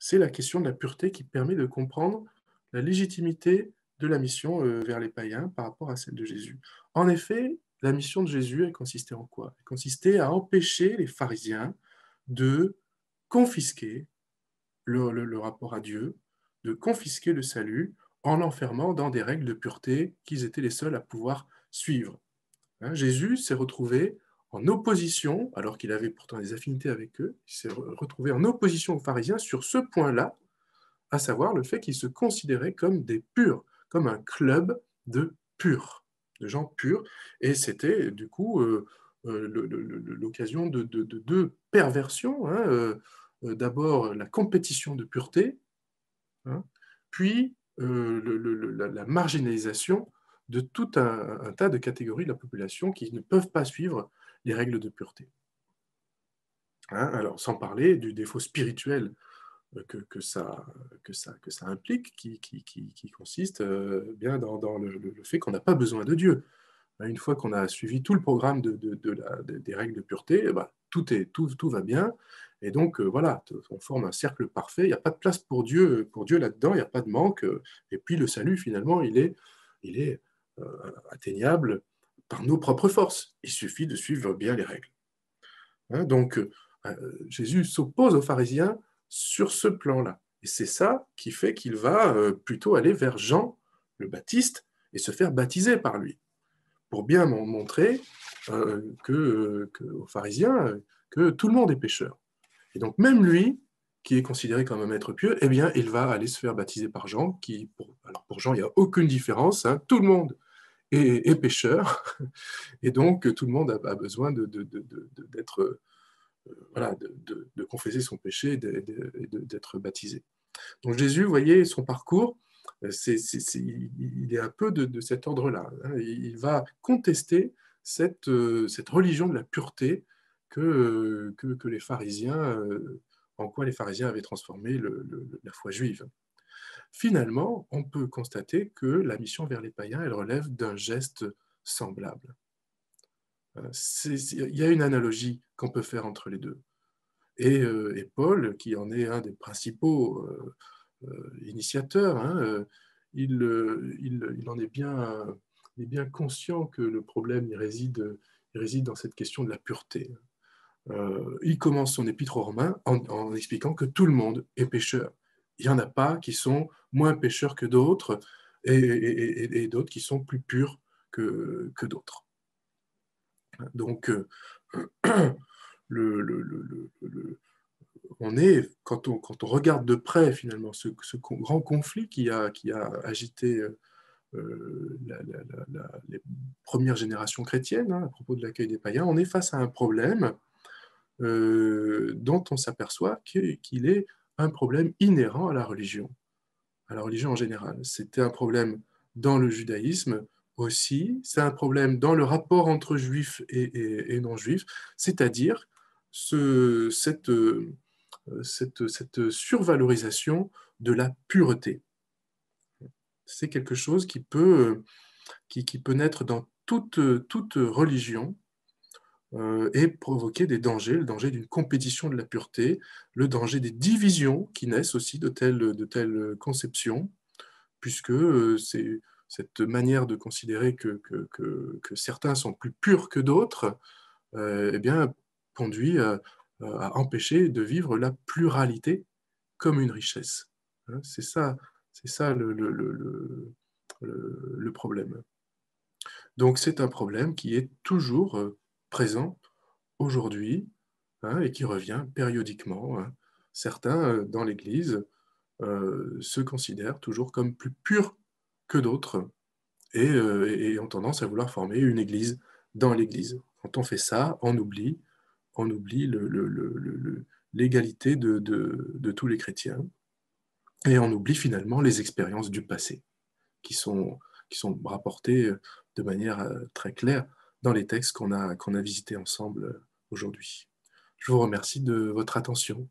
c'est la question de la pureté qui permet de comprendre la légitimité de la mission, vers les païens par rapport à celle de Jésus. En effet, la mission de Jésus, elle consistait en quoi? Elle consistait à empêcher les pharisiens de confisquer le rapport à Dieu, de confisquer le salut en l'enfermant dans des règles de pureté qu'ils étaient les seuls à pouvoir suivre. Hein, Jésus s'est retrouvé en opposition, alors qu'il avait pourtant des affinités avec eux, il s'est retrouvé en opposition aux pharisiens sur ce point-là, à savoir le fait qu'ils se considéraient comme des purs, comme un club de purs, de gens purs, et c'était du coup l'occasion de deux perversions, hein, d'abord la compétition de pureté, hein, puis la marginalisation de tout un tas de catégories de la population qui ne peuvent pas suivre les règles de pureté. Hein, alors, sans parler du défaut spirituel que ça implique, qui consiste bien dans le fait qu'on n'a pas besoin de Dieu. Une fois qu'on a suivi tout le programme des règles de pureté, eh ben, tout va bien. Et donc, voilà, on forme un cercle parfait. Il n'y a pas de place pour Dieu là-dedans, il n'y a pas de manque. Et puis, le salut, finalement, il est atteignable par nos propres forces. Il suffit de suivre bien les règles. Hein, donc, Jésus s'oppose aux pharisiens sur ce plan-là. Et c'est ça qui fait qu'il va plutôt aller vers Jean le Baptiste et se faire baptiser par lui, pour bien montrer aux pharisiens que tout le monde est pécheur. Et donc même lui, qui est considéré comme un maître pieux, eh bien, il va aller se faire baptiser par Jean, alors pour Jean, il n'y a aucune différence, hein, tout le monde est pécheur, et donc tout le monde a besoin d'être voilà, de confesser son péché et d'être baptisé. Donc Jésus, vous voyez, son parcours, il est un peu de cet ordre-là. Hein. Il va contester cette religion de la pureté que les pharisiens, en quoi les pharisiens avaient transformé la foi juive. Finalement, on peut constater que la mission vers les païens, elle relève d'un geste semblable. Il y a une analogie qu'on peut faire entre les deux. Et Paul, qui en est un des principaux initiateurs, hein, il en est bien conscient que le problème il réside dans cette question de la pureté. Il commence son épître aux Romains en expliquant que tout le monde est pécheur. Il n'y en a pas qui sont moins pécheurs que d'autres et d'autres qui sont plus purs que d'autres. Donc, quand on regarde de près finalement ce grand conflit qui a agité les premières générations chrétiennes, hein, à propos de l'accueil des païens, on est face à un problème dont on s'aperçoit qu'il est un problème inhérent à la religion en général. C'était un problème dans le judaïsme aussi, c'est un problème dans le rapport entre juifs et non-juifs, c'est-à-dire cette survalorisation de la pureté. C'est quelque chose qui peut naître dans toute religion et provoquer des dangers, le danger d'une compétition de la pureté, le danger des divisions qui naissent aussi de telles conceptions, puisque c'est cette manière de considérer que certains sont plus purs que d'autres, eh bien, conduit à empêcher de vivre la pluralité comme une richesse. Hein, c'est ça le problème. Donc c'est un problème qui est toujours présent aujourd'hui, hein, et qui revient périodiquement. Hein. Certains dans l'Église se considèrent toujours comme plus purs que d'autres et ont tendance à vouloir former une Église dans l'Église. Quand on fait ça, on oublie l'égalité de tous les chrétiens et on oublie finalement les expériences du passé qui sont rapportées de manière très claire dans les textes qu'on a visités ensemble aujourd'hui. Je vous remercie de votre attention.